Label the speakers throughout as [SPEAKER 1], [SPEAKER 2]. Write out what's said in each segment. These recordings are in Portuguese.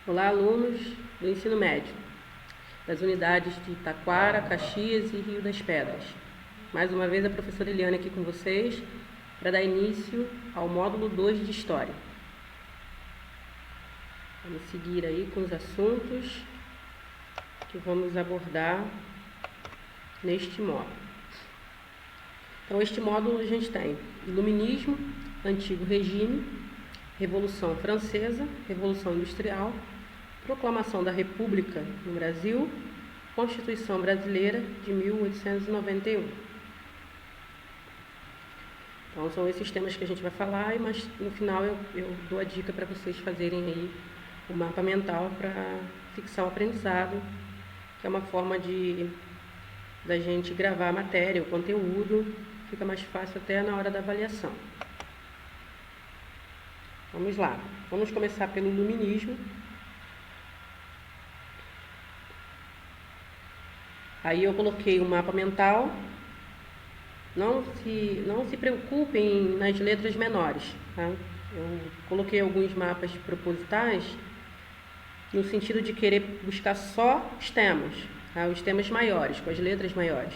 [SPEAKER 1] Olá, alunos do ensino médio, das unidades de Taquara, Caxias e Rio das Pedras. Mais uma vez a professora Eliane aqui com vocês para dar início ao módulo 2 de História. Vamos seguir aí com os assuntos que vamos abordar neste módulo. Então, este módulo a gente tem Iluminismo, Antigo Regime, Revolução Francesa, Revolução Industrial, Proclamação da República no Brasil, Constituição Brasileira de 1891. Então, são esses temas que a gente vai falar, mas no final eu dou a dica para vocês fazerem aí o mapa mental para fixar o aprendizado, que é uma forma da gente gravar a matéria, o conteúdo, fica mais fácil até na hora da avaliação. Vamos lá, vamos começar pelo Iluminismo. Aí eu coloquei o mapa mental. Não se preocupem nas letras menores, tá? Eu coloquei alguns mapas propositais no sentido de querer buscar só os temas, tá? Os temas maiores, com as letras maiores,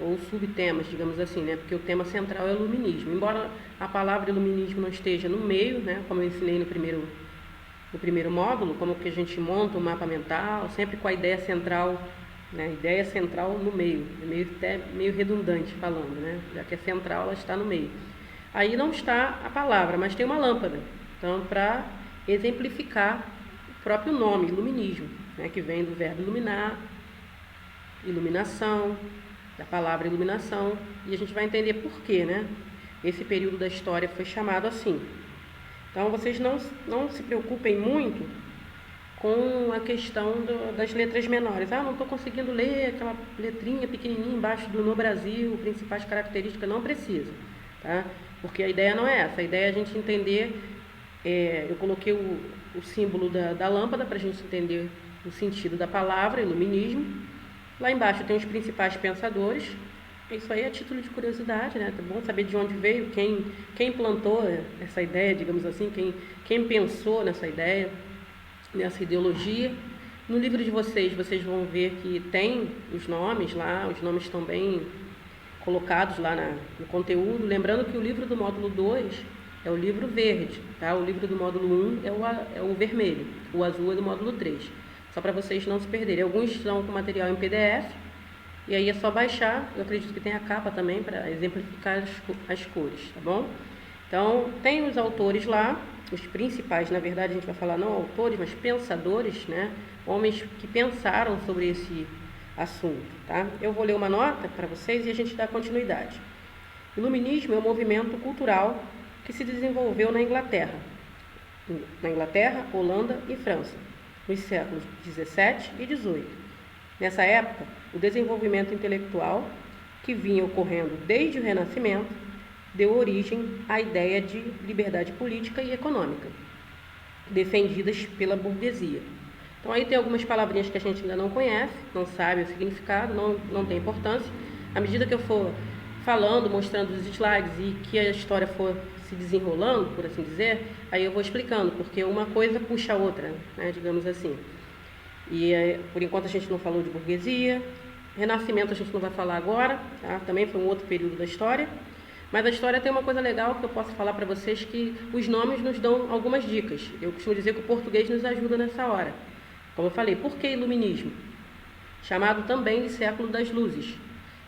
[SPEAKER 1] ou subtemas, digamos assim, né? Porque o tema central é o iluminismo. Embora a palavra iluminismo não esteja no meio, né? Como eu ensinei no primeiro módulo, como que a gente monta um mapa mental, sempre com a ideia central, né? Ideia central no meio, até meio redundante falando, né? Já que a central ela está no meio. Aí não está a palavra, mas tem uma lâmpada. Então, para exemplificar o próprio nome, iluminismo, né? Que vem do verbo iluminar, iluminação, da palavra iluminação, e a gente vai entender por quê, né? Esse período da história foi chamado assim. Então, vocês não se preocupem muito com a questão das letras menores. Não estou conseguindo ler aquela letrinha pequenininha embaixo do No Brasil, principais características, não precisa, tá? Porque a ideia não é essa, a ideia é a gente entender, eu coloquei o símbolo da lâmpada para a gente entender o sentido da palavra, iluminismo. Lá embaixo tem os principais pensadores, isso aí é título de curiosidade, né? Tá bom saber de onde veio, quem plantou essa ideia, digamos assim, quem pensou nessa ideia, nessa ideologia. No livro de vocês vão ver que tem os nomes lá, os nomes estão bem colocados lá no conteúdo. Lembrando que o livro do módulo 2 é o livro verde, tá? O livro do módulo 1 é o vermelho, o azul é do módulo 3. Só para vocês não se perderem. Alguns estão com material em PDF, e aí é só baixar. Eu acredito que tem a capa também para exemplificar as cores, tá bom? Então, tem os autores lá, os principais, na verdade a gente vai falar não autores, mas pensadores, né? Homens que pensaram sobre esse assunto, tá? Eu vou ler uma nota para vocês e a gente dá continuidade. O iluminismo é um movimento cultural que se desenvolveu na Inglaterra, Holanda e França, nos séculos 17 e 18. Nessa época, o desenvolvimento intelectual, que vinha ocorrendo desde o Renascimento, deu origem à ideia de liberdade política e econômica, defendidas pela burguesia. Então aí tem algumas palavrinhas que a gente ainda não conhece, não sabe o significado, não tem importância. À medida que eu for falando, mostrando os slides e que a história for se desenrolando, por assim dizer, aí eu vou explicando, porque uma coisa puxa a outra, né, digamos assim. E por enquanto a gente não falou de burguesia. Renascimento a gente não vai falar agora, tá? Também foi um outro período da história. Mas a história tem uma coisa legal que eu posso falar para vocês, que os nomes nos dão algumas dicas. Eu costumo dizer que o português nos ajuda nessa hora. Como eu falei, por que iluminismo? Chamado também de século das luzes.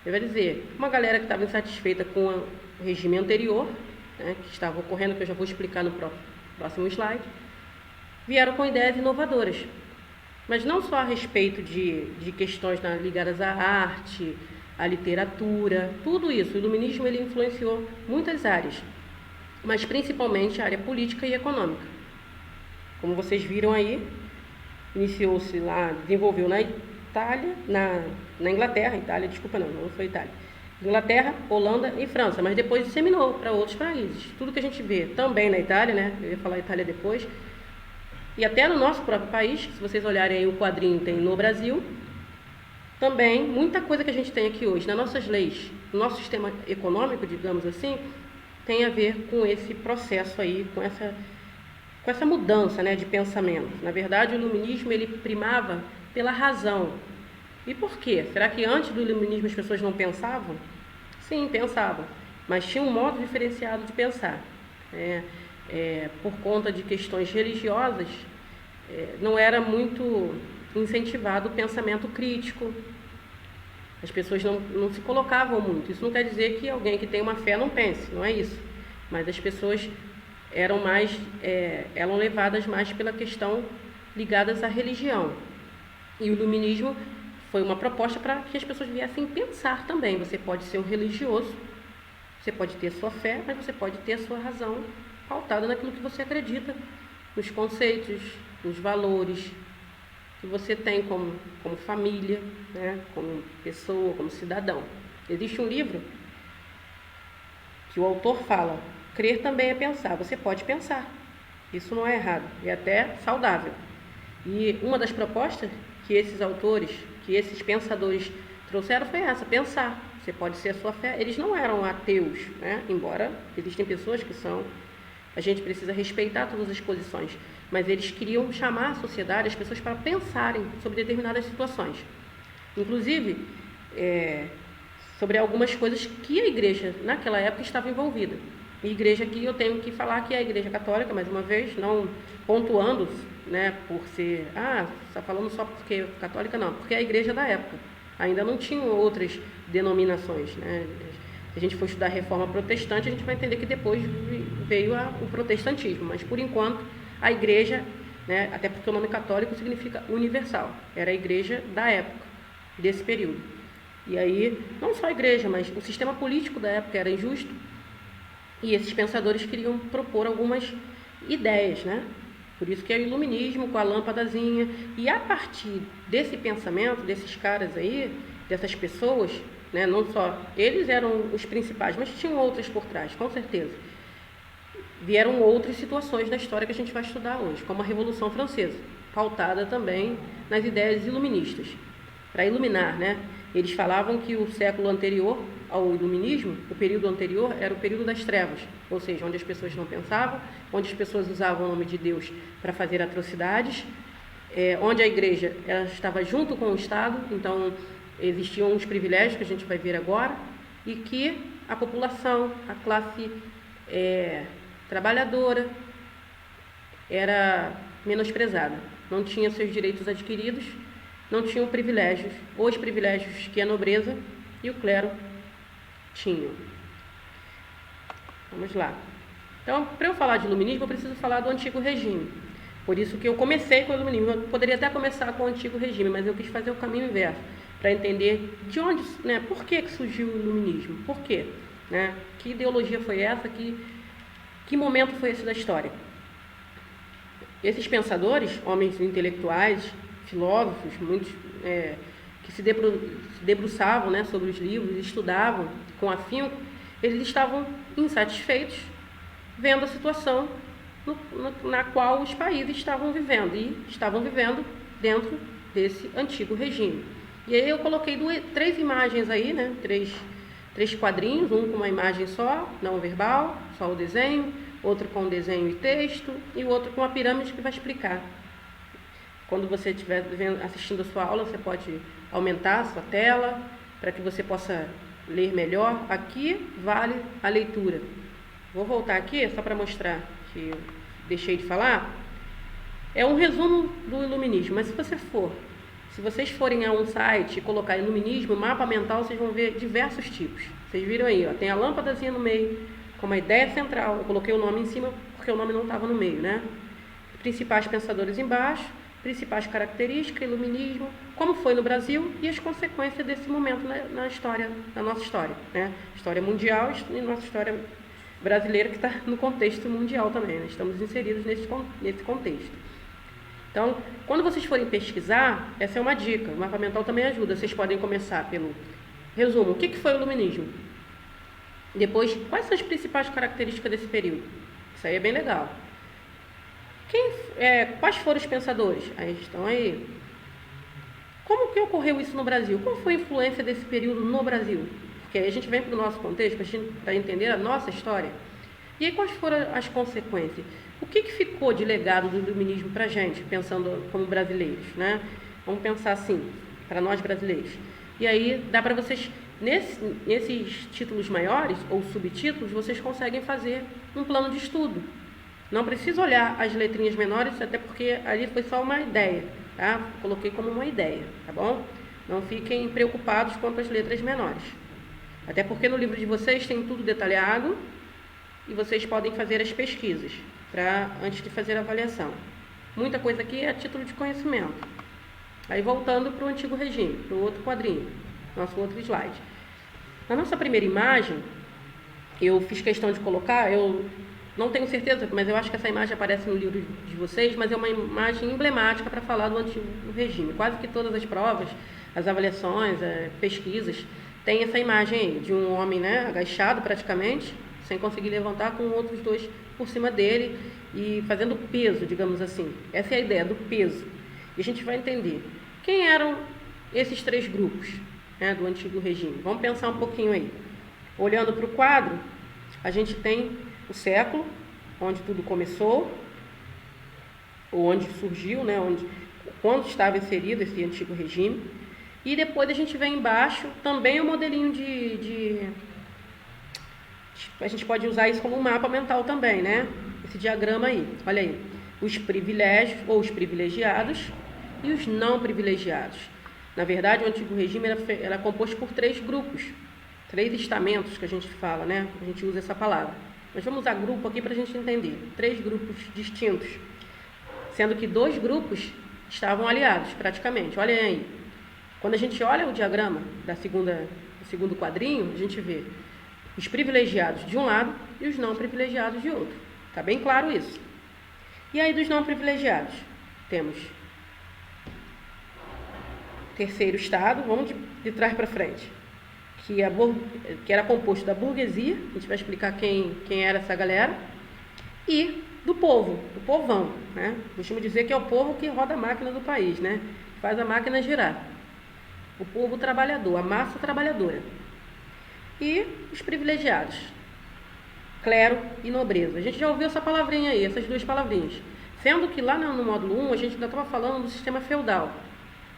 [SPEAKER 1] Ele vai dizer, uma galera que estava insatisfeita com o regime anterior, né, que estava ocorrendo, que eu já vou explicar no próximo slide, vieram com ideias inovadoras. Mas não só a respeito de questões ligadas à arte, a literatura, tudo isso. O iluminismo ele influenciou muitas áreas, mas principalmente a área política e econômica. Como vocês viram aí, iniciou-se lá, desenvolveu na Itália, na Inglaterra, não foi Itália. Inglaterra, Holanda e França, mas depois disseminou para outros países. Tudo que a gente vê também na Itália, né? Eu ia falar Itália depois. E até no nosso próprio país, se vocês olharem aí o quadrinho, tem no Brasil. Também, muita coisa que a gente tem aqui hoje, nas nossas leis, no nosso sistema econômico, digamos assim, tem a ver com esse processo aí, com essa mudança, né, de pensamento. Na verdade, o iluminismo ele primava pela razão. E por quê? Será que antes do iluminismo as pessoas não pensavam? Sim, pensavam, mas tinha um modo diferenciado de pensar. Por conta de questões religiosas, não era muito incentivado o pensamento crítico. As pessoas não se colocavam muito. Isso não quer dizer que alguém que tem uma fé não pense, não é isso. Mas as pessoas eram levadas mais pela questão ligadas à religião. E o iluminismo foi uma proposta para que as pessoas viessem pensar também. Você pode ser um religioso, você pode ter a sua fé, mas você pode ter a sua razão pautada naquilo que você acredita, nos conceitos, nos valores que você tem como família, né, como pessoa, como cidadão. Existe um livro que o autor fala: crer também é pensar. Você pode pensar, isso não é errado, é até saudável. E uma das propostas que esses autores, que esses pensadores trouxeram foi essa: pensar. Você pode ser a sua fé. Eles não eram ateus, né? Embora existem pessoas que são. A gente precisa respeitar todas as posições, mas eles queriam chamar a sociedade, as pessoas, para pensarem sobre determinadas situações. Inclusive, sobre algumas coisas que a igreja, naquela época, estava envolvida. E igreja aqui eu tenho que falar que é a Igreja Católica, mais uma vez, não pontuando, né, por ser, está falando só porque é católica, não, porque é a igreja da época. Ainda não tinham outras denominações, né? Se a gente for estudar a Reforma Protestante, a gente vai entender que depois veio o protestantismo, mas por enquanto a igreja, né, até porque o nome católico significa universal, era a igreja da época, desse período. E aí, não só a igreja, mas o sistema político da época era injusto, e esses pensadores queriam propor algumas ideias, né? Por isso que é o iluminismo, com a lâmpadazinha. E a partir desse pensamento, desses caras aí, dessas pessoas, né, não só eles eram os principais, mas tinham outras por trás, com certeza. Vieram outras situações da história que a gente vai estudar hoje, como a Revolução Francesa, pautada também nas ideias iluministas. Para iluminar, né? Eles falavam que o século anterior ao iluminismo, o período anterior, era o período das trevas, ou seja, onde as pessoas não pensavam, onde as pessoas usavam o nome de Deus para fazer atrocidades, onde a igreja ela estava junto com o Estado, então existiam uns privilégios que a gente vai ver agora, e que a população, a classe trabalhadora, era menosprezada, não tinha seus direitos adquiridos, não tinham privilégios, os privilégios que a nobreza e o clero tinham. Vamos lá. Então, para eu falar de iluminismo, eu preciso falar do Antigo Regime. Por isso que eu comecei com o iluminismo. Eu poderia até começar com o Antigo Regime, mas eu quis fazer o caminho inverso, para entender de onde, né, por que surgiu o iluminismo, por quê, né, que ideologia foi essa, que momento foi esse da história. Esses pensadores, homens intelectuais, filósofos, muitos que se debruçavam, né, sobre os livros, estudavam com afinco, eles estavam insatisfeitos vendo a situação na qual os países estavam vivendo, e estavam vivendo dentro desse antigo regime. E aí eu coloquei três imagens aí, né, três quadrinhos, um com uma imagem só, não verbal, só o desenho, outro com desenho e texto, e o outro com uma pirâmide que vai explicar. Quando você estiver assistindo a sua aula, você pode aumentar a sua tela para que você possa ler melhor. Aqui vale a leitura. Vou voltar aqui só para mostrar que eu deixei de falar. É um resumo do iluminismo, mas se vocês forem a um site e colocar iluminismo, mapa mental, vocês vão ver diversos tipos. Vocês viram aí, ó, tem a lâmpadazinha no meio, com uma ideia central. Eu coloquei o nome em cima porque o nome não estava no meio, né? Principais pensadores embaixo, principais características, iluminismo, como foi no Brasil e as consequências desse momento na história, na nossa história, né? História mundial e nossa história brasileira, que está no contexto mundial também, né? Estamos inseridos nesse contexto. Então, quando vocês forem pesquisar, essa é uma dica, o mapa mental também ajuda. Vocês podem começar pelo resumo, o que foi o iluminismo? Depois, quais são as principais características desse período? Isso aí é bem legal. Quais foram os pensadores? Aí estão aí. Como que ocorreu isso no Brasil? Qual foi a influência desse período no Brasil? Porque aí a gente vem para o nosso contexto, para entender a nossa história. E aí quais foram as consequências? O que ficou de legado do iluminismo para a gente, pensando como brasileiros, né? Vamos pensar assim, para nós brasileiros. E aí dá para vocês, nesses títulos maiores ou subtítulos, vocês conseguem fazer um plano de estudo. Não precisa olhar as letrinhas menores, até porque ali foi só uma ideia, tá? Coloquei como uma ideia, tá bom? Não fiquem preocupados quanto às letras menores. Até porque no livro de vocês tem tudo detalhado e vocês podem fazer as pesquisas antes de fazer a avaliação. Muita coisa aqui é a título de conhecimento. Aí voltando para o antigo regime, para o outro quadrinho, nosso outro slide. Na nossa primeira imagem, eu fiz questão de colocar, eu não tenho certeza, mas eu acho que essa imagem aparece no livro de vocês, mas é uma imagem emblemática para falar do antigo regime. Quase que todas as provas, as avaliações, pesquisas, tem essa imagem aí, de um homem, né, agachado praticamente, sem conseguir levantar, com outros dois por cima dele e fazendo peso, digamos assim. Essa é a ideia do peso. E a gente vai entender quem eram esses três grupos, né, do antigo regime. Vamos pensar um pouquinho aí. Olhando para o quadro, a gente tem o século, onde tudo começou, ou onde surgiu, né, quando estava inserido esse antigo regime. E depois a gente vê embaixo também o modelinho a gente pode usar isso como um mapa mental também, né? Esse diagrama aí, olha aí. Os privilégios ou os privilegiados e os não privilegiados. Na verdade, o antigo regime era composto por três grupos, três estamentos que a gente fala, né? A gente usa essa palavra. Mas vamos usar grupo aqui para a gente entender. Três grupos distintos, sendo que dois grupos estavam aliados praticamente. Olhem aí. Quando a gente olha o diagrama do segundo quadrinho, a gente vê os privilegiados de um lado e os não privilegiados de outro. Está bem claro isso. E aí, dos não privilegiados, temos terceiro estado, vamos de trás para frente, que era composto da burguesia, a gente vai explicar quem era essa galera, e do povo, do povão, né? Costumo dizer que é o povo que roda a máquina do país, né? Faz a máquina girar. O povo trabalhador, a massa trabalhadora. E os privilegiados, clero e nobreza. A gente já ouviu essa palavrinha aí, essas duas palavrinhas. Sendo que lá no módulo 1 a gente ainda estava falando do sistema feudal,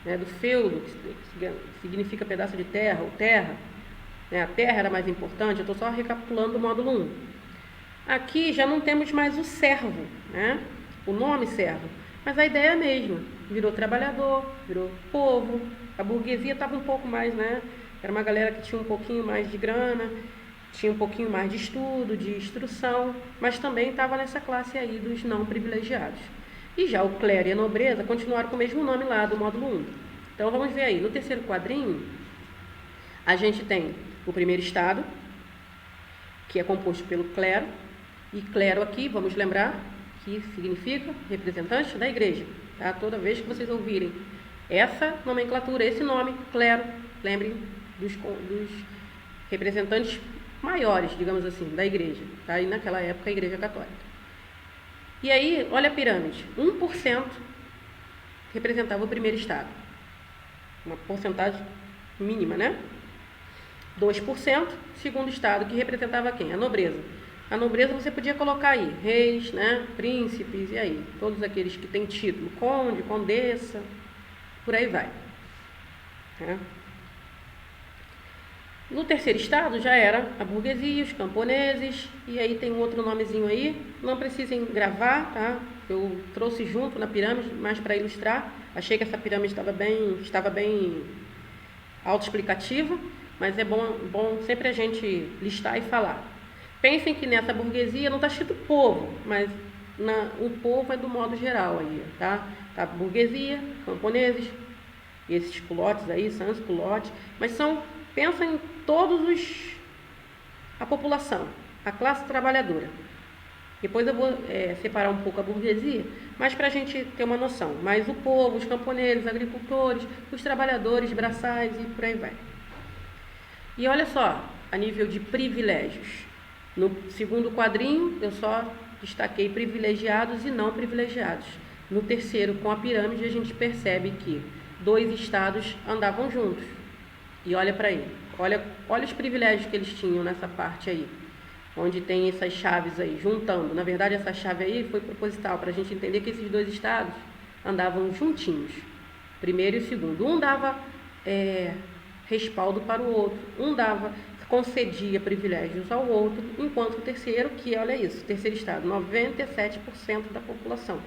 [SPEAKER 1] né, do feudo, que significa pedaço de terra ou terra. Né, a terra era mais importante, eu estou só recapitulando o módulo 1. Aqui já não temos mais o servo, né, o nome servo, mas a ideia é a mesma. Virou trabalhador, virou povo, a burguesia estava um pouco mais, né? Era uma galera que tinha um pouquinho mais de grana, tinha um pouquinho mais de estudo, de instrução, mas também estava nessa classe aí dos não privilegiados. E já o clero e a nobreza continuaram com o mesmo nome lá do módulo 1. Então vamos ver aí, no terceiro quadrinho, a gente tem o primeiro estado, que é composto pelo clero, e clero aqui, vamos lembrar, que significa representante da igreja. Tá? Toda vez que vocês ouvirem essa nomenclatura, esse nome, clero, lembrem dos representantes maiores, digamos assim, da igreja. Tá? E naquela época a igreja católica. E aí, olha a pirâmide. 1% representava o primeiro estado. Uma porcentagem mínima, né? 2%, segundo estado, que representava quem? A nobreza. A nobreza você podia colocar aí, reis, né? Príncipes, e aí? Todos aqueles que têm título, conde, condessa, por aí vai. Né? No terceiro estado já era a burguesia, os camponeses, e aí tem um outro nomezinho aí, não precisem gravar, tá? Eu trouxe junto na pirâmide, mas para ilustrar, achei que essa pirâmide estava bem autoexplicativa, mas é bom sempre a gente listar e falar. Pensem que nessa burguesia não está escrito povo, mas o povo é do modo geral aí, tá? Tá burguesia, camponeses, esses culotes aí, são os culotes, mas pensa em a população, a classe trabalhadora. Depois eu vou separar um pouco a burguesia, mas para a gente ter uma noção. Mas o povo, os camponeses, agricultores, os trabalhadores, braçais e por aí vai. E olha só, a nível de privilégios. No segundo quadrinho, eu só destaquei privilegiados e não privilegiados. No terceiro, com a pirâmide, a gente percebe que 2 estados andavam juntos. E olha para aí, olha os privilégios que eles tinham nessa parte aí. onde tem essas chaves aí, juntando. Na verdade, essa chave aí foi proposital, para a gente entender que esses dois estados andavam juntinhos, primeiro e segundo. Um dava respaldo para o outro, concedia privilégios ao outro, enquanto o terceiro, que olha isso, o terceiro estado, 97% da população.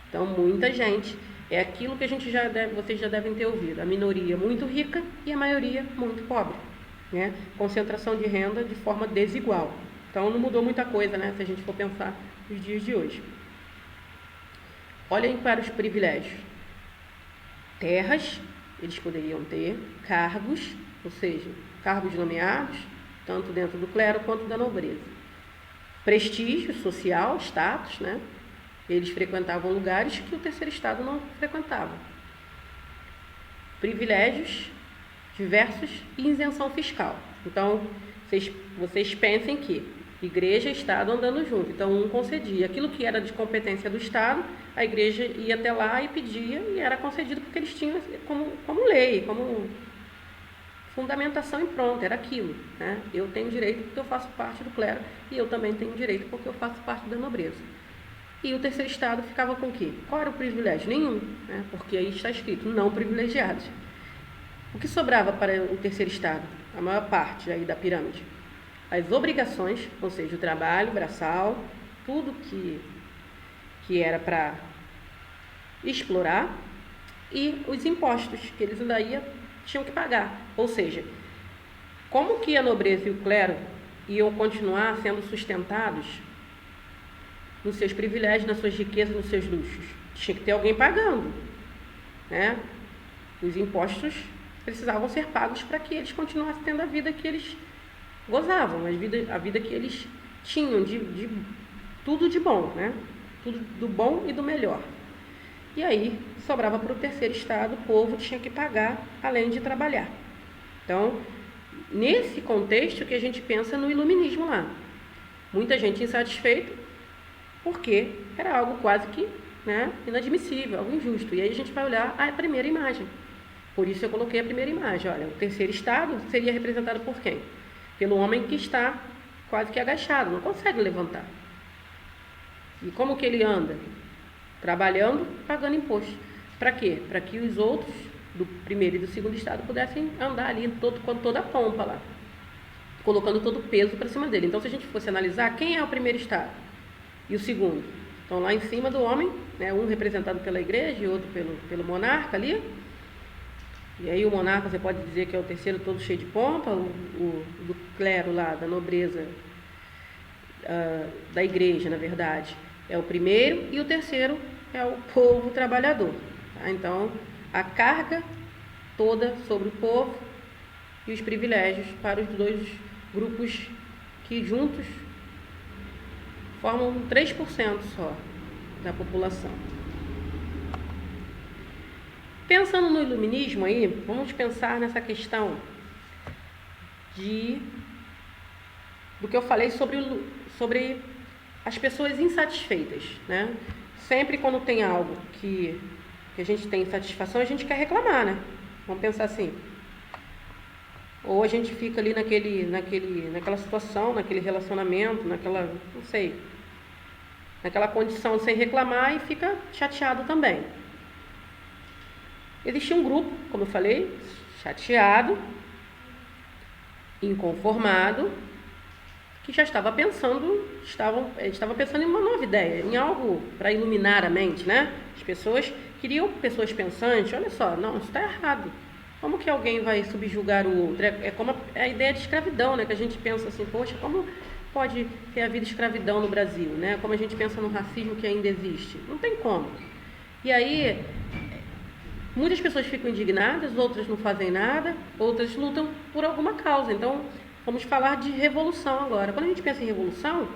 [SPEAKER 1] Então, muita gente, é aquilo que vocês já devem ter ouvido, a minoria muito rica e a maioria muito pobre, né? Concentração de renda de forma desigual. Então, não mudou muita coisa, né, se a gente for pensar nos dias de hoje. Olhem para os privilégios. Terras, eles poderiam ter, cargos, ou seja, cargos nomeados, tanto dentro do clero quanto da nobreza. Prestígio social, status, né? Eles frequentavam lugares que o terceiro estado não frequentava. Privilégios diversos e isenção fiscal. Então, vocês pensem que igreja e Estado andando junto. Então, um concedia. Aquilo que era de competência do Estado, a igreja ia até lá e pedia, e era concedido porque eles tinham como lei, como fundamentação e pronto, era aquilo, né? Eu tenho direito porque eu faço parte do clero, e eu também tenho direito porque eu faço parte da nobreza. E o terceiro estado ficava com o quê? Qual era o privilégio? Nenhum, né? Porque aí está escrito, não privilegiados. O que sobrava para o terceiro estado? A maior parte aí da pirâmide. As obrigações, ou seja, o trabalho braçal, tudo que era para explorar, e os impostos que eles ainda tinham que pagar. Ou seja, como que a nobreza e o clero iam continuar sendo sustentados nos seus privilégios, nas suas riquezas, nos seus luxos? Tinha que ter alguém pagando, né? Os impostos precisavam ser pagos para que eles continuassem tendo a vida que eles gozavam, a vida que eles tinham, de tudo de bom, né? Tudo do bom e do melhor. E aí, sobrava para o terceiro estado, o povo tinha que pagar, além de trabalhar. Então, nesse contexto que a gente pensa no iluminismo lá. Muita gente insatisfeita, porque era algo quase que, né, inadmissível, algo injusto. E aí a gente vai olhar a primeira imagem. Por isso eu coloquei a primeira imagem. Olha, o terceiro estado seria representado por quem? Pelo homem que está quase que agachado, não consegue levantar. E como que ele anda? Trabalhando, pagando imposto. Para quê? Para que os outros, do primeiro e do segundo estado, pudessem andar ali com toda a pompa lá, colocando todo o peso para cima dele. Então, se a gente fosse analisar, quem é o primeiro estado e o segundo? Então, lá em cima do homem, né, um representado pela igreja e outro pelo monarca ali. E aí o monarca, você pode dizer que é o terceiro todo cheio de pompa, o do clero lá, da nobreza, da igreja, na verdade, é o primeiro, e o terceiro é o povo trabalhador. Tá? Então, a carga toda sobre o povo e os privilégios para os dois grupos que juntos formam 3% só da população. Pensando no iluminismo aí, vamos pensar nessa questão do que eu falei sobre as pessoas insatisfeitas, né? Sempre quando tem algo que a gente tem insatisfação, a gente quer reclamar, né? Vamos pensar assim. Ou a gente fica ali naquela situação, naquele relacionamento, naquela condição sem reclamar e fica chateado também. Existia um grupo, como eu falei, chateado, inconformado, que já estava pensando em uma nova ideia, em algo para iluminar a mente, né? As pessoas queriam pessoas pensantes. Olha só, não, isso está errado. Como que alguém vai subjugar o outro? É como a ideia de escravidão, né? Que a gente pensa assim, poxa, como pode ter havido escravidão no Brasil, né? Como a gente pensa no racismo que ainda existe. Não tem como. E aí, muitas pessoas ficam indignadas, outras não fazem nada, outras lutam por alguma causa. Então, vamos falar de revolução agora. Quando a gente pensa em revolução,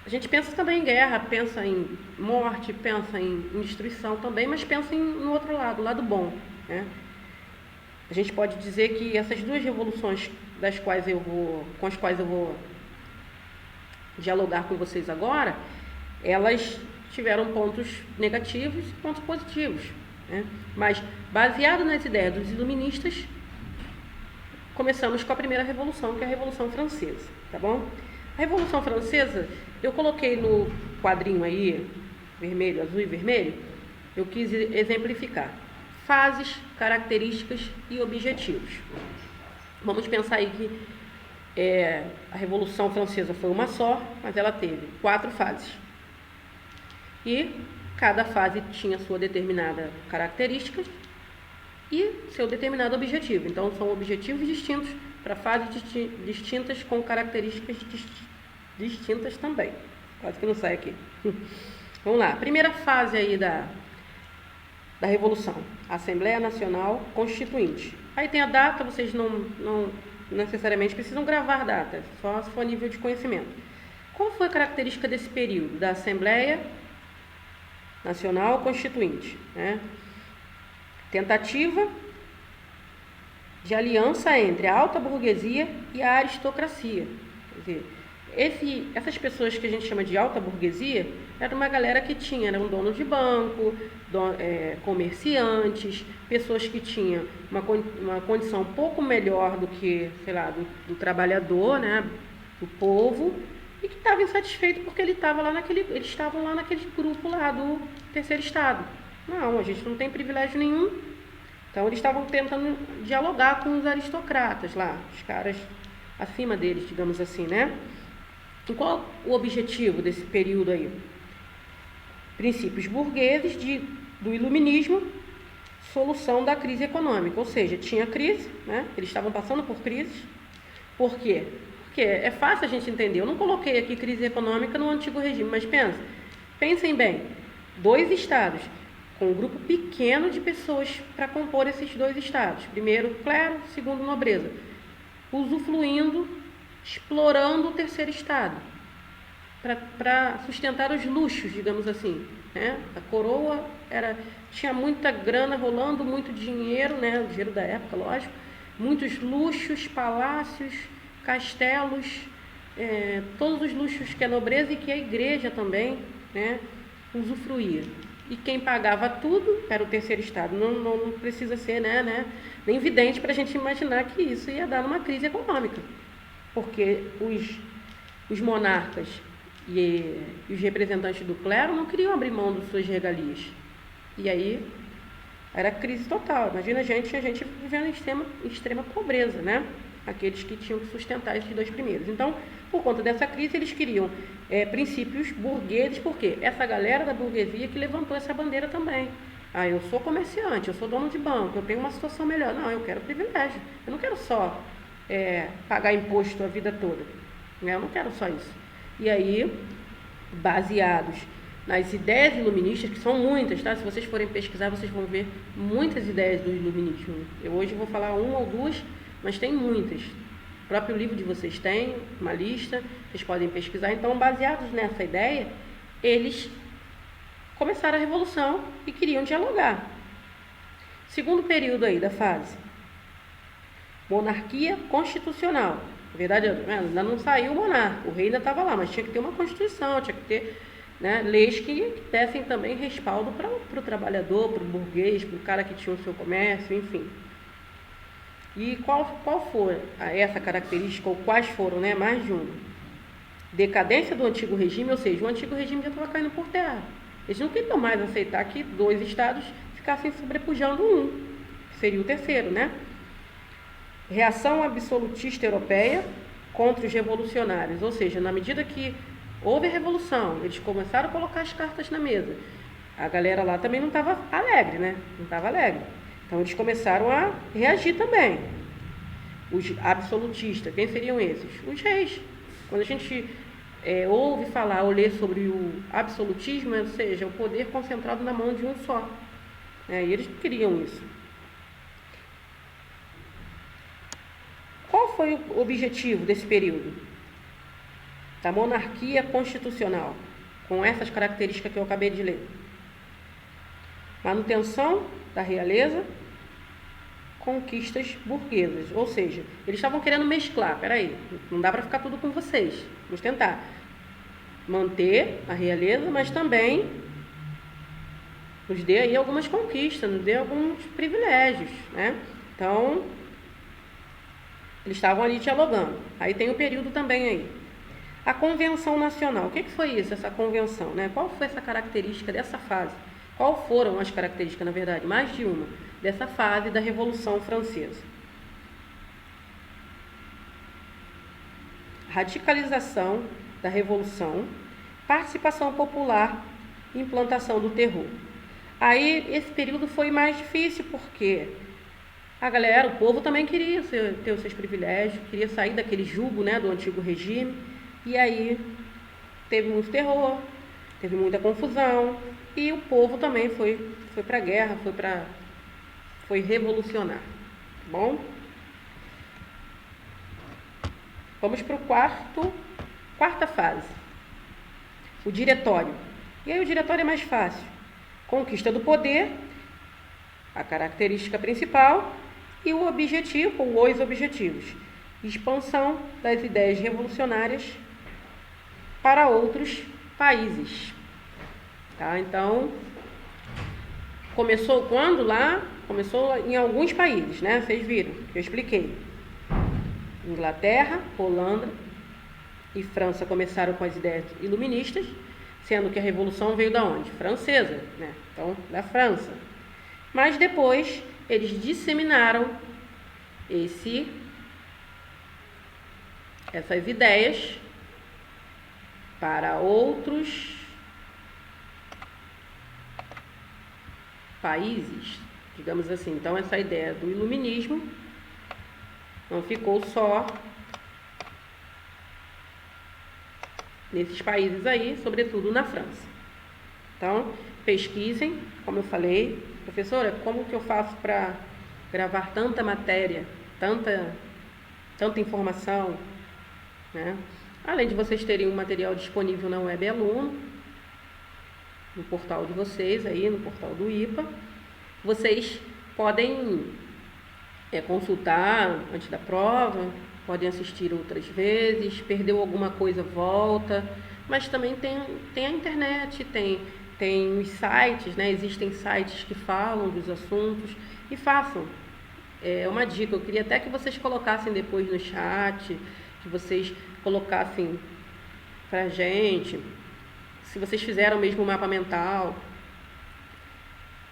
[SPEAKER 1] a gente pensa também em guerra, pensa em morte, pensa em destruição também, mas pensa no outro lado, o lado bom, né? A gente pode dizer que essas duas revoluções com as quais eu vou dialogar com vocês agora, elas tiveram pontos negativos e pontos positivos, né? Mas, baseado nas ideias dos iluministas, começamos com a primeira revolução, que é a Revolução Francesa, tá bom? A Revolução Francesa, eu coloquei no quadrinho aí, vermelho, azul e vermelho, eu quis exemplificar fases, características e objetivos. Vamos pensar aí que a Revolução Francesa foi uma só, mas ela teve 4 fases. E cada fase tinha sua determinada característica e seu determinado objetivo. Então, são objetivos distintos para fases distintas com características distintas também. Quase que não sai aqui. Vamos lá. Primeira fase aí da Revolução. Assembleia Nacional Constituinte. Aí tem a data, vocês não necessariamente precisam gravar data, só se for nível de conhecimento. Qual foi a característica desse período da Assembleia Nacional Constituinte? Tentativa de aliança entre a alta burguesia e a aristocracia. Quer dizer, essas pessoas que a gente chama de alta burguesia era uma galera que eram donos de banco, comerciantes, pessoas que tinham uma condição um pouco melhor do que, sei lá, do trabalhador, né, do povo, e que estavam insatisfeitos porque eles estavam lá naquele grupo lá do terceiro estado. Não, a gente não tem privilégio nenhum. Então eles estavam tentando dialogar com os aristocratas lá, os caras acima deles, digamos assim, né? E qual o objetivo desse período aí? Princípios burgueses do iluminismo, solução da crise econômica. Ou seja, tinha crise, né? Eles estavam passando por crise. Por quê? Porque é fácil a gente entender. Eu não coloquei aqui crise econômica no antigo regime, mas pensem bem, 2 estados, com um grupo pequeno de pessoas para compor esses 2 estados. Primeiro, clero, segundo, nobreza. Usufruindo, explorando o terceiro estado para sustentar os luxos, digamos assim, né? A coroa tinha muita grana rolando, muito dinheiro, né? O dinheiro da época, lógico, muitos luxos, palácios, castelos, todos os luxos que a nobreza e que a igreja também, né, usufruía. E quem pagava tudo era o terceiro estado. Não precisa ser, né, nem vidente para a gente imaginar que isso ia dar uma crise econômica, porque os monarcas e os representantes do clero não queriam abrir mão de suas regalias. E aí era crise total. Imagina a gente vivendo em extrema pobreza, né? Aqueles que tinham que sustentar esses 2 primeiros. Então, por conta dessa crise, eles queriam princípios burgueses, porque essa galera da burguesia que levantou essa bandeira também. Eu sou comerciante, eu sou dono de banco, eu tenho uma situação melhor. Não, eu quero privilégio. Eu não quero só pagar imposto a vida toda. Eu não quero só isso. E aí, baseados nas ideias iluministas, que são muitas, tá? Se vocês forem pesquisar, vocês vão ver muitas ideias do iluminismo. Eu hoje vou falar 1 ou 2, mas tem muitas. O próprio livro de vocês tem uma lista, vocês podem pesquisar. Então, baseados nessa ideia, eles começaram a revolução e queriam dialogar. Segundo período aí da fase, monarquia constitucional. Na verdade, ainda não saiu o monarca, o rei ainda estava lá, mas tinha que ter uma constituição, tinha que ter, né, leis que dessem também respaldo para o trabalhador, para o burguês, para o cara que tinha o seu comércio, enfim. E qual foi essa característica, ou quais foram, né, mais de uma? Decadência do antigo regime, ou seja, o antigo regime já estava caindo por terra. Eles não queriam mais aceitar que 2 estados ficassem sobrepujando um, que seria o terceiro, né? Reação absolutista europeia contra os revolucionários, ou seja, na medida que houve a revolução, eles começaram a colocar as cartas na mesa. A galera lá também não estava alegre, né? Não estava alegre. Então, eles começaram a reagir também. Os absolutistas, quem seriam esses? Os reis. Quando a gente ouve falar ou lê sobre o absolutismo, ou seja, o poder concentrado na mão de um só. E eles não queriam isso. Qual foi o objetivo desse período? Da monarquia constitucional, com essas características que eu acabei de ler. Manutenção da realeza, conquistas burguesas. Ou seja, eles estavam querendo mesclar. Peraí, não dá para ficar tudo com vocês. Vamos tentar manter a realeza, mas também nos dê aí algumas conquistas, nos dê alguns privilégios, né? Então, Eles estavam ali dialogando. Aí tem o período também aí. A Convenção Nacional. O que foi isso, essa convenção, né? Qual foi essa característica dessa fase? Qual foram as características, na verdade, mais de uma, dessa fase da Revolução Francesa? Radicalização da Revolução, participação popular e implantação do terror. Aí, esse período foi mais difícil, porque a galera, o povo também queria ter os seus privilégios, queria sair daquele jugo, né, do antigo regime, e aí teve muito terror, teve muita confusão, e o povo também foi para a guerra, foi revolucionar. Tá bom? Vamos para o quarta fase, o diretório. E aí o diretório é mais fácil. Conquista do poder, a característica principal, e o objetivo, ou os objetivos. Expansão das ideias revolucionárias para outros países. Tá? Então, começou quando lá? Começou em alguns países, né? Vocês viram, eu expliquei. Inglaterra, Holanda e França começaram com as ideias iluministas, sendo que a Revolução veio da onde? Francesa, né? Então, da França. Mas depois, eles disseminaram essas ideias para outros países, digamos assim. Então, essa ideia do iluminismo não ficou só nesses países aí, sobretudo na França. Então, pesquisem, como eu falei. Professora, como que eu faço para gravar tanta matéria, tanta informação, né? Além de vocês terem um material disponível na Web Aluno, no portal de vocês aí, no portal do IPA, vocês podem consultar antes da prova, podem assistir outras vezes, perdeu alguma coisa, volta, mas também tem a internet, tem os sites, né? Existem sites que falam dos assuntos, e façam. É uma dica, eu queria até que vocês colocassem depois no chat, que vocês colocassem pra gente, se vocês fizeram mesmo o mapa mental,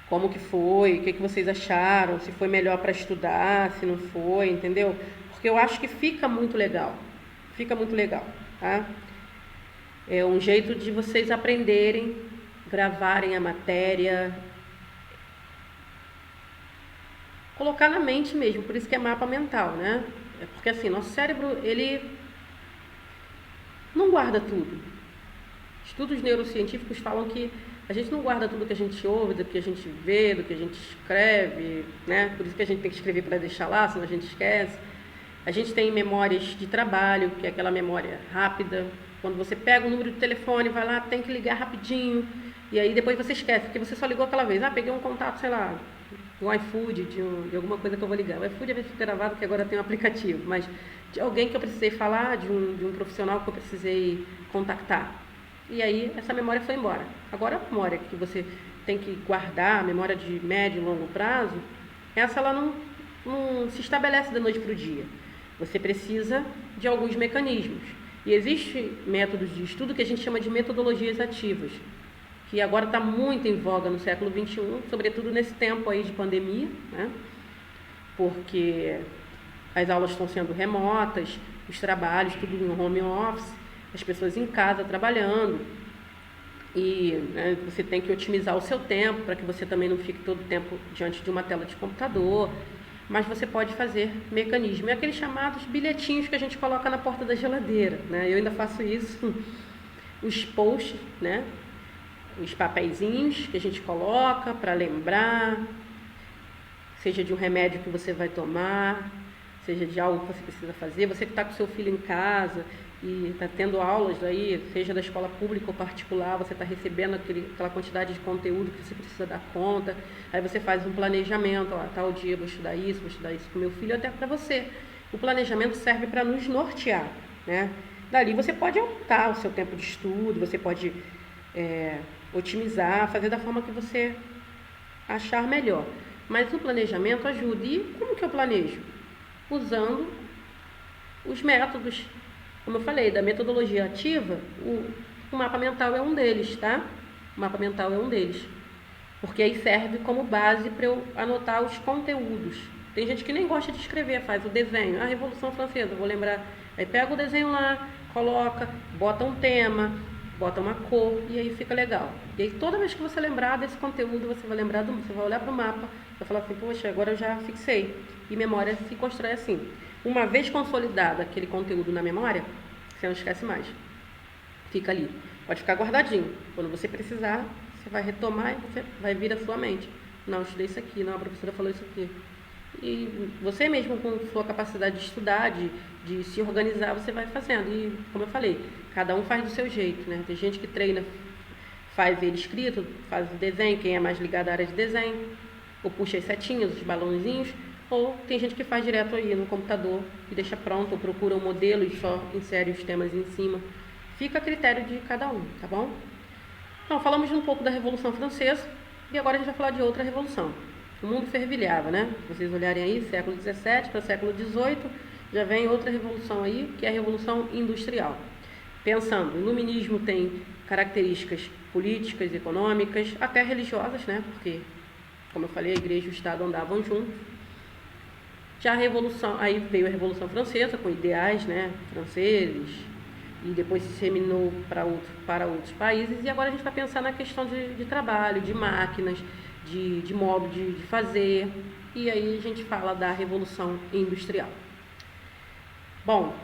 [SPEAKER 1] como que foi, o que vocês acharam, se foi melhor para estudar, se não foi, entendeu? Porque eu acho que fica muito legal, tá? É um jeito de vocês aprenderem, gravarem a matéria, colocar na mente mesmo, por isso que é mapa mental, né? É porque assim, nosso cérebro, ele não guarda tudo. Estudos neurocientíficos falam que a gente não guarda tudo que a gente ouve, do que a gente vê, do que a gente escreve, né? Por isso que a gente tem que escrever para deixar lá, senão a gente esquece. A gente tem memórias de trabalho, que é aquela memória rápida. Quando você pega o número de telefone, vai lá, tem que ligar rapidinho. E aí depois você esquece, porque você só ligou aquela vez. Ah, peguei um contato, sei lá, do iFood, de alguma coisa que eu vou ligar. O iFood é vezes fica gravado, que agora tem um aplicativo. Mas de alguém que eu precisei falar, de um profissional que eu precisei contactar. E aí essa memória foi embora. Agora a memória que você tem que guardar, a memória de médio e longo prazo, essa ela não se estabelece da noite para o dia. Você precisa de alguns mecanismos. E existem métodos de estudo que a gente chama de metodologias ativas, que agora está muito em voga no século XXI, sobretudo nesse tempo aí de pandemia, né? Porque as aulas estão sendo remotas, os trabalhos, tudo no home office, as pessoas em casa trabalhando, e né, você tem que otimizar o seu tempo para que você também não fique todo o tempo diante de uma tela de computador, mas você pode fazer mecanismo. É aqueles chamados bilhetinhos que a gente coloca na porta da geladeira, né? Eu ainda faço isso, os posts, né? Os papeizinhos que a gente coloca para lembrar, seja de um remédio que você vai tomar, seja de algo que você precisa fazer. Você que está com seu filho em casa e está tendo aulas aí, seja da escola pública ou particular, você está recebendo aquela quantidade de conteúdo que você precisa dar conta, aí você faz um planejamento, ó, tal dia vou estudar isso com meu filho, até para você. O planejamento serve para nos nortear, né? Dali você pode aumentar o seu tempo de estudo, você pode otimizar, fazer da forma que você achar melhor. Mas o planejamento ajuda. E como que eu planejo? Usando os métodos, como eu falei, da metodologia ativa, o mapa mental é um deles, tá? O mapa mental é um deles. Porque aí serve como base para eu anotar os conteúdos. Tem gente que nem gosta de escrever, faz o desenho. A Revolução Francesa, vou lembrar. Aí pega o desenho lá, coloca, bota um tema, bota uma cor e aí fica legal. E aí toda vez que você lembrar desse conteúdo, você vai lembrar você vai olhar para o mapa, vai falar assim, poxa, agora eu já fixei. E memória se constrói assim. Uma vez consolidado aquele conteúdo na memória, você não esquece mais. Fica ali. Pode ficar guardadinho. Quando você precisar, você vai retomar e você vai vir à sua mente. Não, eu estudei isso aqui, não, a professora falou isso aqui. E você mesmo, com sua capacidade de estudar, de se organizar, você vai fazendo. E, como eu falei, cada um faz do seu jeito, né? Tem gente que treina, faz ele escrito, faz o desenho, quem é mais ligado à área de desenho, ou puxa as setinhas, os balãozinhos, ou tem gente que faz direto aí no computador e deixa pronto, ou procura um modelo e só insere os temas em cima. Fica a critério de cada um, tá bom? Então, falamos um pouco da Revolução Francesa e agora a gente vai falar de outra revolução. O mundo fervilhava, né? Se vocês olharem aí, século XVII para século XVIII, já vem outra revolução aí, que é a Revolução Industrial. Pensando, o iluminismo tem características políticas, econômicas, até religiosas, né? Porque, como eu falei, a igreja e o Estado andavam juntos. Já a Revolução, aí veio a Revolução Francesa, com ideais, né, franceses, e depois se disseminou para outros países, e agora a gente vai pensar na questão de trabalho, de máquinas, de modo de fazer, e aí a gente fala da Revolução Industrial. Bom,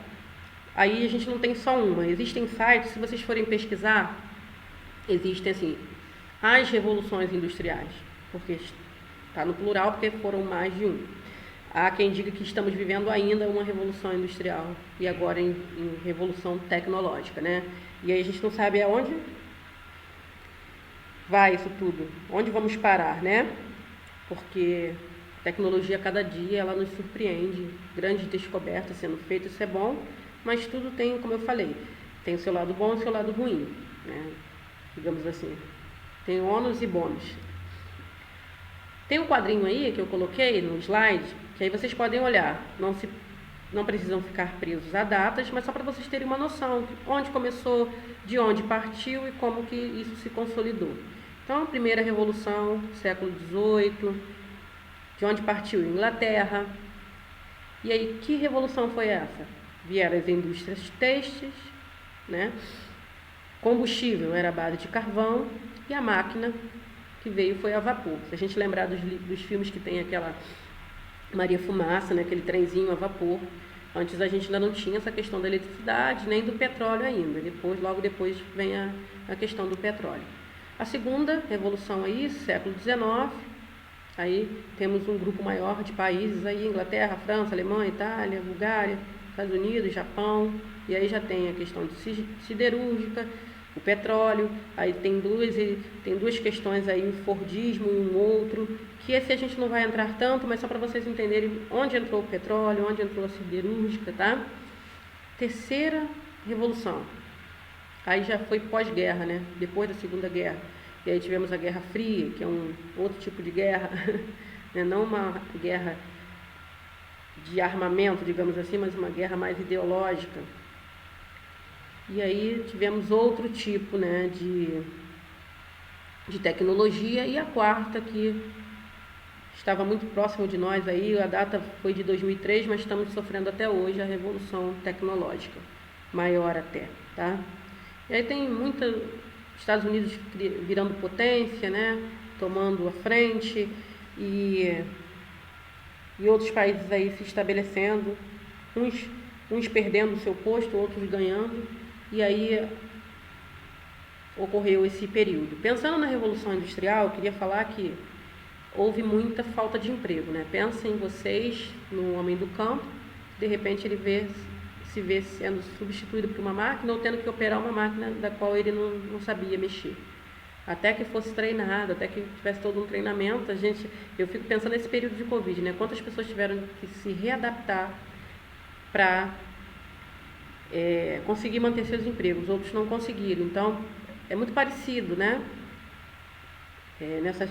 [SPEAKER 1] aí a gente não tem só uma, existem sites, se vocês forem pesquisar, existem assim, as revoluções industriais, porque está no plural, porque foram mais de um. Há quem diga que estamos vivendo ainda uma revolução industrial e agora em revolução tecnológica, né? E aí a gente não sabe aonde vai isso tudo, onde vamos parar, né? Porque a tecnologia, cada dia, ela nos surpreende, grandes descobertas sendo feitas, isso é bom, mas tudo tem, como eu falei, tem o seu lado bom e o seu lado ruim, né? Digamos assim, tem ônus e bônus. Tem um quadrinho aí que eu coloquei no slide, que aí vocês podem olhar, não precisam ficar presos a datas, mas só para vocês terem uma noção de onde começou, de onde partiu e como que isso se consolidou. Então, a primeira revolução, século XVIII, de onde partiu? Inglaterra. E aí, que revolução foi essa? Vieram as indústrias têxteis, né? Combustível era a base de carvão e a máquina que veio foi a vapor. Se a gente lembrar dos filmes que tem aquela Maria Fumaça, né, aquele trenzinho a vapor, antes a gente ainda não tinha essa questão da eletricidade, nem do petróleo ainda. Logo depois vem a questão do petróleo. A segunda revolução aí, século XIX, aí temos um grupo maior de países aí, Inglaterra, França, Alemanha, Itália, Bulgária, Estados Unidos, Japão, e aí já tem a questão de siderúrgica, o petróleo, aí tem duas questões aí, o Fordismo e um outro, que esse a gente não vai entrar tanto, mas só para vocês entenderem onde entrou o petróleo, onde entrou a siderúrgica, tá? Terceira revolução, aí já foi pós-guerra, né? Depois da Segunda Guerra, e aí tivemos a Guerra Fria, que é um outro tipo de guerra, né? Não uma guerra de armamento, digamos assim, mas uma guerra mais ideológica. E aí tivemos outro tipo, né, de tecnologia, e a quarta, que estava muito próximo de nós aí, a data foi de 2003, mas estamos sofrendo até hoje a revolução tecnológica, maior até, tá? E aí tem Estados Unidos virando potência, né, tomando a frente, e outros países aí se estabelecendo, uns perdendo o seu posto, outros ganhando. E aí ocorreu esse período. Pensando na Revolução Industrial, eu queria falar que houve muita falta de emprego, né? Pensem vocês no homem do campo, de repente ele se vê sendo substituído por uma máquina ou tendo que operar uma máquina da qual ele não sabia mexer. Até que fosse treinado, até que tivesse todo um treinamento, eu fico pensando nesse período de Covid, né? Quantas pessoas tiveram que se readaptar para conseguir manter seus empregos, outros não conseguiram. Então, é muito parecido, né?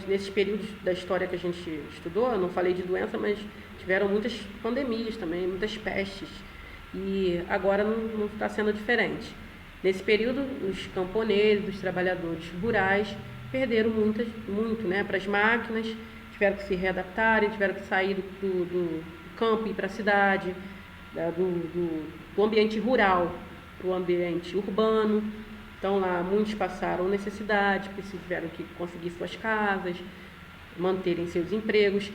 [SPEAKER 1] Nesses períodos da história que a gente estudou, eu não falei de doença, mas tiveram muitas pandemias também, muitas pestes. E agora não está sendo diferente. Nesse período, os camponeses, os trabalhadores rurais perderam muito, né, para as máquinas, tiveram que se readaptarem, tiveram que sair do campo e ir para a cidade, do ambiente rural para o ambiente urbano. Então lá muitos passaram necessidade, porque tiveram que conseguir suas casas, manterem seus empregos.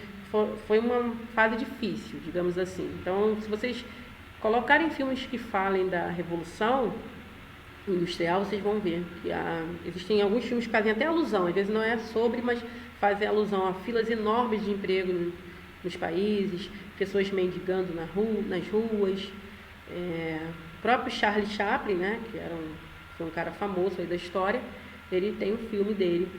[SPEAKER 1] Foi uma fase difícil, digamos assim. Então, se vocês colocarem filmes que falem da Revolução Industrial, vocês vão ver que existem alguns filmes que fazem até alusão, às vezes não é sobre, mas fazem alusão a filas enormes de emprego nos países, pessoas mendigando nas ruas. O próprio Charlie Chaplin, né, que foi um cara famoso aí da história, ele tem um filme dele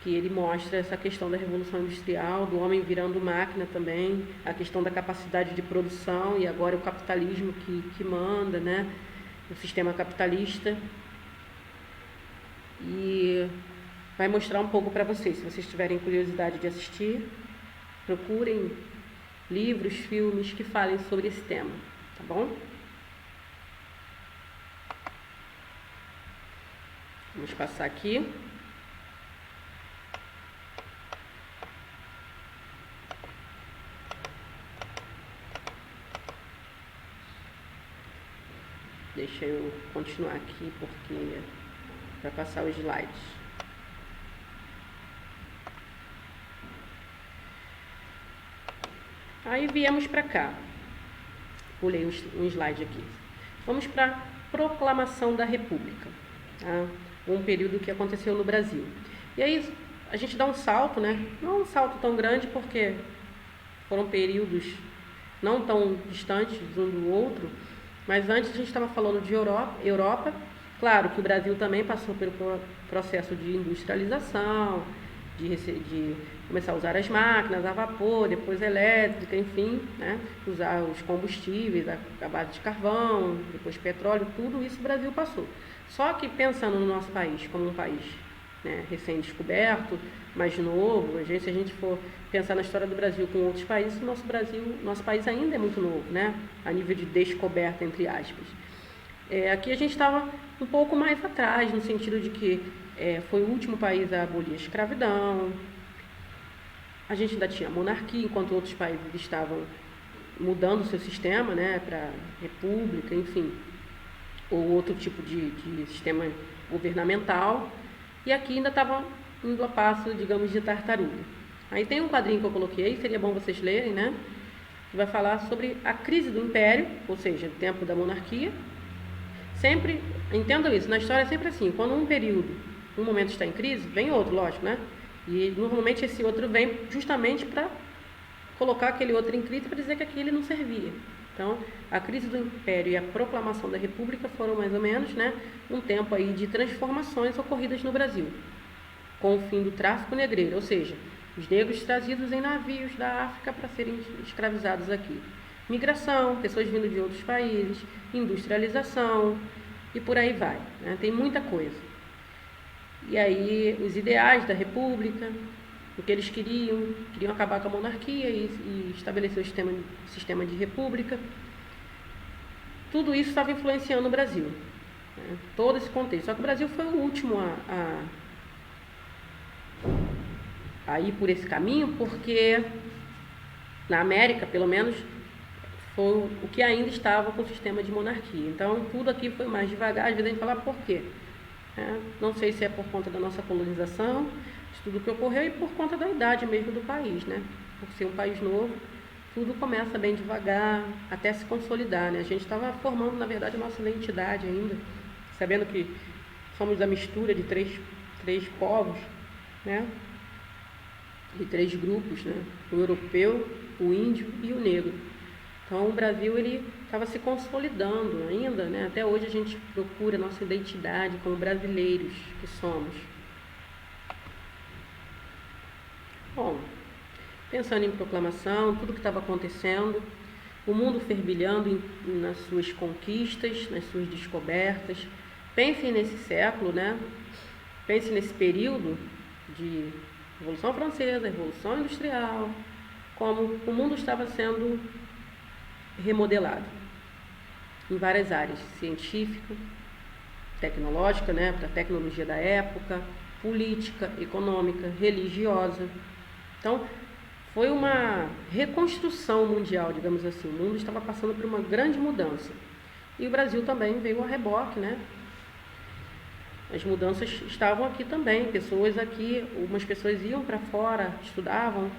[SPEAKER 1] que ele mostra essa questão da Revolução Industrial, do homem virando máquina também, a questão da capacidade de produção, e agora o capitalismo que manda, né? O sistema capitalista. E vai mostrar um pouco para vocês, se vocês tiverem curiosidade de assistir, procurem livros, filmes que falem sobre esse tema, tá bom? Vamos passar aqui. Deixa eu continuar aqui porque para passar os slides. Aí viemos para cá. Pulei um slide aqui. Vamos para a Proclamação da República, tá? Um período que aconteceu no Brasil. E aí a gente dá um salto, né? Não um salto tão grande porque foram períodos não tão distantes um do outro. Mas antes a gente estava falando de Europa. Claro que o Brasil também passou pelo processo de industrialização, de começar a usar as máquinas a vapor, depois elétrica, enfim, né? Usar os combustíveis, a base de carvão, depois petróleo, tudo isso o Brasil passou. Só que pensando no nosso país como um país, né, recém-descoberto, mais novo, se a gente for pensar na história do Brasil com outros países, nosso país ainda é muito novo, né, a nível de descoberta, entre aspas. Aqui a gente estava um pouco mais atrás, no sentido de que foi o último país a abolir a escravidão, a gente ainda tinha monarquia, enquanto outros países estavam mudando o seu sistema, né, para república, enfim, ou outro tipo de sistema governamental. E aqui ainda estava indo a passo, digamos, de tartaruga. Aí tem um quadrinho que eu coloquei, seria bom vocês lerem, né? Que vai falar sobre a crise do Império, ou seja, o tempo da monarquia. Sempre, entendam isso, na história é sempre assim, quando um momento está em crise, vem outro, lógico, né? E normalmente esse outro vem justamente para colocar aquele outro em crise para dizer que aquele não servia. Então, a crise do Império e a proclamação da República foram mais ou menos, né, um tempo aí de transformações ocorridas no Brasil, com o fim do tráfico negreiro, ou seja, os negros trazidos em navios da África para serem escravizados aqui. Migração, pessoas vindo de outros países, industrialização e por aí vai, né? Tem muita coisa. E aí, os ideais da República, o que eles queriam acabar com a monarquia e estabelecer o sistema de república. Tudo isso estava influenciando o Brasil, né? Todo esse contexto. Só que o Brasil foi o último a ir por esse caminho, porque na América, pelo menos, foi o que ainda estava com o sistema de monarquia. Então, tudo aqui foi mais devagar. Às vezes a gente fala por quê? Não sei se é por conta da nossa colonização, de tudo que ocorreu, e por conta da idade mesmo do país, né? Por ser um país novo, tudo começa bem devagar, até se consolidar, né? A gente estava formando, na verdade, a nossa identidade ainda, sabendo que somos a mistura de três povos, né? De 3 grupos, né? O europeu, o índio e o negro. Então, o Brasil ele estava se consolidando ainda, né? Até hoje a gente procura a nossa identidade como brasileiros que somos. Bom, pensando em proclamação, tudo que estava acontecendo, o mundo fervilhando nas suas conquistas, nas suas descobertas. Pensem nesse século, né? Pensem nesse período de Revolução Francesa, Revolução Industrial, como o mundo estava sendo remodelado em várias áreas, científica, tecnológica, né, para a tecnologia da época, política, econômica, religiosa. Então, foi uma reconstrução mundial, digamos assim. O mundo estava passando por uma grande mudança. E o Brasil também veio a reboque, né? As mudanças estavam aqui também. Pessoas aqui, umas pessoas iam para fora, estudavam,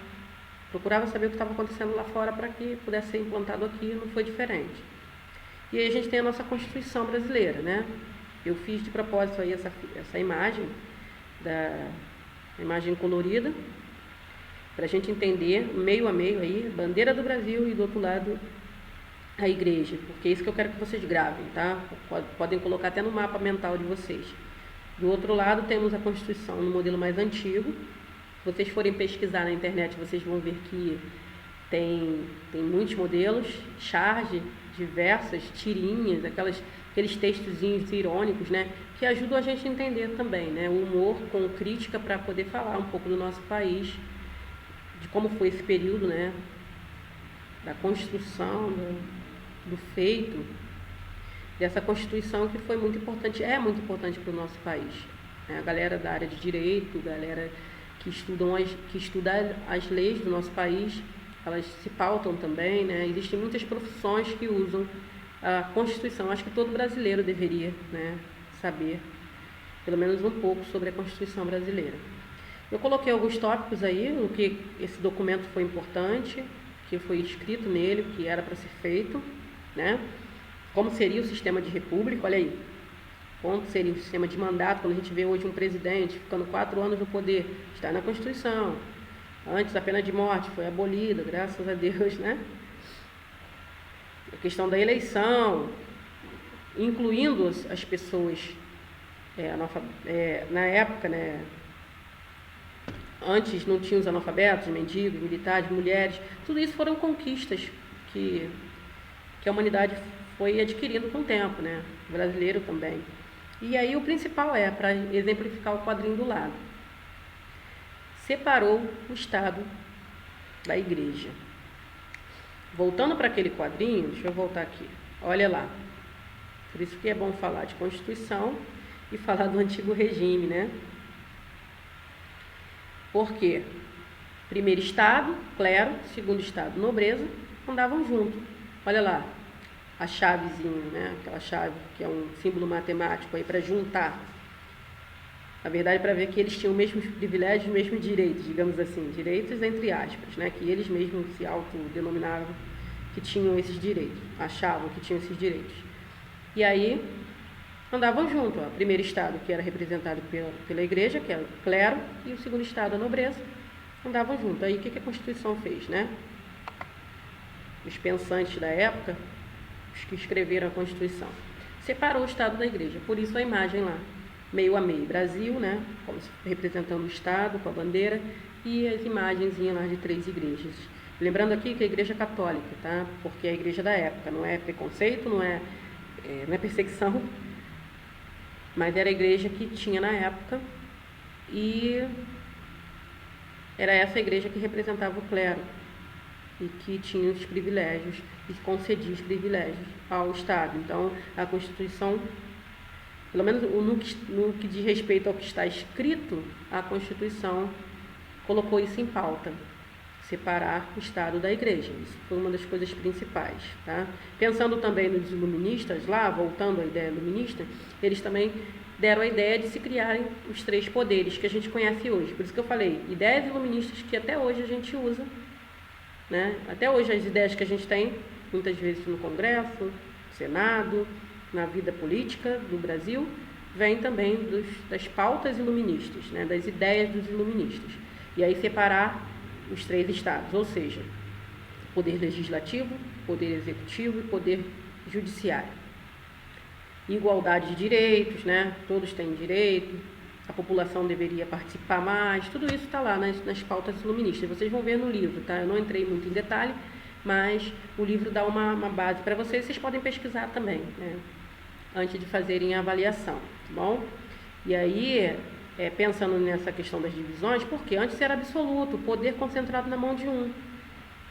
[SPEAKER 1] procuravam saber o que estava acontecendo lá fora para que pudesse ser implantado aqui. Não foi diferente. E aí a gente tem a nossa Constituição brasileira, né? Eu fiz de propósito aí essa imagem, a imagem colorida, para a gente entender, meio a meio aí, bandeira do Brasil e do outro lado a igreja, porque é isso que eu quero que vocês gravem, tá? Podem colocar até no mapa mental de vocês. Do outro lado temos a Constituição no modelo mais antigo. Se vocês forem pesquisar na internet, vocês vão ver que tem muitos modelos, charge, diversas tirinhas, aqueles textozinhos irônicos, né, que ajudam a gente a entender também, né, o humor com crítica para poder falar um pouco do nosso país, de como foi esse período, né, da construção, do feito dessa Constituição que foi muito importante, é muito importante para o nosso país. A galera da área de direito, galera que estuda as leis do nosso país, elas se pautam também, né? Existem muitas profissões que usam a Constituição. Acho que todo brasileiro deveria, né, saber pelo menos um pouco sobre a Constituição brasileira. Eu coloquei alguns tópicos aí, o que esse documento foi importante, que foi escrito nele, o que era para ser feito, né? Como seria o sistema de república, olha aí. Como seria o sistema de mandato, quando a gente vê hoje um presidente ficando 4 anos no poder, está na Constituição. Antes a pena de morte foi abolida, graças a Deus, né? A questão da eleição, incluindo as pessoas, na época, né? Antes não tinha os analfabetos, mendigos, militares, mulheres, tudo isso foram conquistas que a humanidade foi adquirindo com o tempo, né? O brasileiro também. E aí o principal para exemplificar o quadrinho do lado. Separou o Estado da Igreja. Voltando para aquele quadrinho, deixa eu voltar aqui. Olha lá. Por isso que é bom falar de Constituição e falar do antigo regime, né? Por quê? Primeiro Estado, clero, segundo Estado, nobreza, andavam juntos. Olha lá, a chavezinha, né? Aquela chave que é um símbolo matemático aí para juntar. Na verdade, para ver que eles tinham os mesmos privilégios, os mesmos direitos, digamos assim, direitos entre aspas, né? Que eles mesmos se autodenominavam que tinham esses direitos, achavam que tinham esses direitos. E aí andavam junto, ó. O primeiro Estado, que era representado pela Igreja, que era o clero, e o segundo Estado, a nobreza, andavam junto. Aí o que a Constituição fez, né? Os pensantes da época, os que escreveram a Constituição, separou o Estado da Igreja. Por isso a imagem lá, meio a meio. Brasil, né? Como se representando o Estado, com a bandeira, e as imagenzinhas lá de 3 igrejas. Lembrando aqui que a Igreja Católica, tá? Porque é a igreja da época, não é preconceito, não é perseguição, mas era a igreja que tinha na época e era essa igreja que representava o clero e que tinha os privilégios e concedia os privilégios ao Estado. Então, a Constituição, pelo menos no que diz respeito ao que está escrito, a Constituição colocou isso em pauta, separar o Estado da Igreja. Isso foi uma das coisas principais, tá? Pensando também nos iluministas lá, voltando à ideia iluminista, eles também deram a ideia de se criarem os 3 poderes que a gente conhece hoje. Por isso que eu falei, ideias iluministas que até hoje a gente usa, né? Até hoje as ideias que a gente tem, muitas vezes no Congresso, no Senado, na vida política do Brasil, vêm também das pautas iluministas, né? Das ideias dos iluministas. E aí separar os 3 estados, ou seja, poder legislativo, poder executivo e poder judiciário. Igualdade de direitos, né? Todos têm direito, a população deveria participar mais, tudo isso está lá nas pautas iluministas. Vocês vão ver no livro, tá? Eu não entrei muito em detalhe, mas o livro dá uma base para vocês podem pesquisar também, né? Antes de fazerem a avaliação, tá bom? E aí, pensando nessa questão das divisões, porque antes era absoluto, o poder concentrado na mão de um.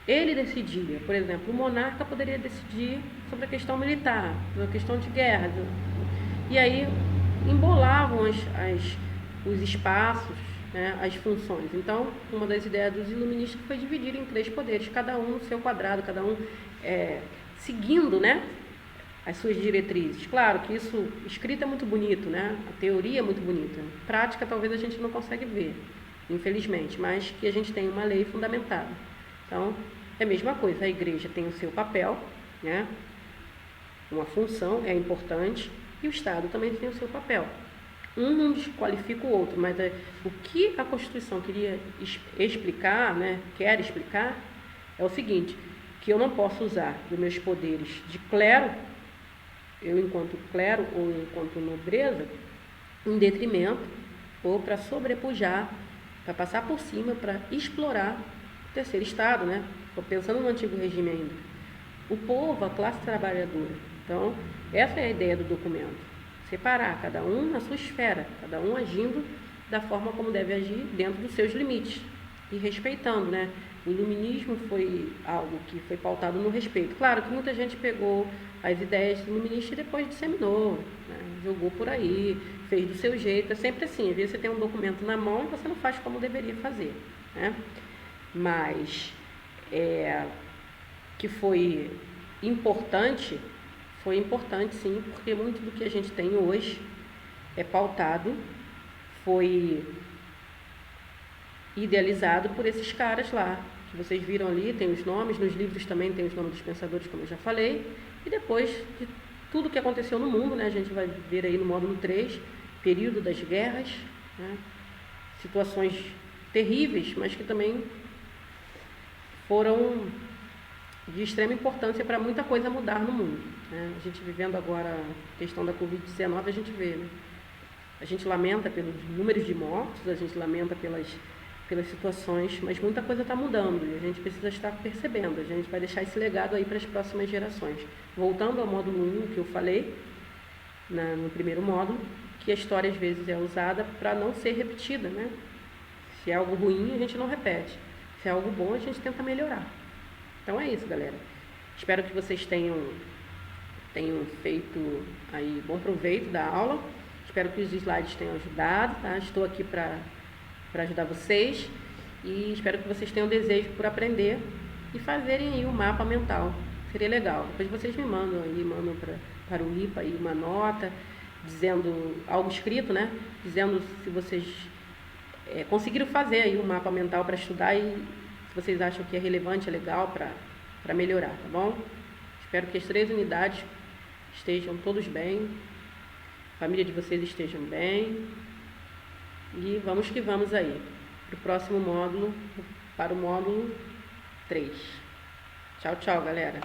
[SPEAKER 1] ele decidia. Por exemplo, o monarca poderia decidir sobre a questão militar, sobre a questão de guerra. E aí embolavam os espaços, né, as funções. Então, uma das ideias dos iluministas foi dividir em 3 poderes, cada um no seu quadrado, cada um seguindo, né, as suas diretrizes. Claro que isso, escrito é muito bonito, né, a teoria é muito bonita, prática talvez a gente não consegue ver, infelizmente, mas que a gente tem uma lei fundamentada. Então, é a mesma coisa, a igreja tem o seu papel, né, uma função, é importante, e o Estado também tem o seu papel. Um não desqualifica o outro, mas o que a Constituição queria explicar, né, quer explicar, é o seguinte, que eu não posso usar dos meus poderes de clero, eu enquanto clero ou enquanto nobreza, em detrimento ou para sobrepujar, para passar por cima, para explorar o terceiro Estado, né? Estou pensando no antigo regime ainda. O povo, a classe trabalhadora. Então, essa é a ideia do documento. Separar cada um na sua esfera, cada um agindo da forma como deve agir dentro dos seus limites e respeitando, né? O iluminismo foi algo que foi pautado no respeito. Claro que muita gente pegou as ideias iluministas e depois disseminou, né? Jogou por aí, fez do seu jeito. É sempre assim, às vezes você tem um documento na mão e você não faz como deveria fazer, né? Mas que foi importante sim, porque muito do que a gente tem hoje é pautado, foi idealizado por esses caras lá, que vocês viram ali, tem os nomes, nos livros também tem os nomes dos pensadores, como eu já falei, e depois de tudo que aconteceu no mundo, né, a gente vai ver aí no módulo 3, período das guerras, né, situações terríveis, mas que também foram de extrema importância para muita coisa mudar no mundo, né? A gente vivendo agora a questão da Covid-19, a gente vê, né? A gente lamenta pelos números de mortos, a gente lamenta pelas situações, mas muita coisa está mudando e a gente precisa estar percebendo, a gente vai deixar esse legado aí para as próximas gerações. Voltando ao módulo 1 que eu falei, no primeiro módulo, que a história às vezes é usada para não ser repetida, né? Se é algo ruim, a gente não repete. Se é algo bom, a gente tenta melhorar. Então é isso, galera. Espero que vocês tenham feito aí bom proveito da aula. Espero que os slides tenham ajudado, tá? Estou aqui para ajudar vocês e espero que vocês tenham desejo por aprender e fazerem aí um mapa mental. Seria legal. Depois vocês me mandam para o IPA aí uma nota, dizendo, algo escrito, né? Dizendo se vocês conseguiram fazer aí um mapa mental para estudar e se vocês acham que é relevante, é legal para melhorar, tá bom? Espero que as 3 unidades estejam todos bem, a família de vocês estejam bem e vamos que vamos aí para o próximo módulo, para o módulo 3. Tchau, tchau, galera!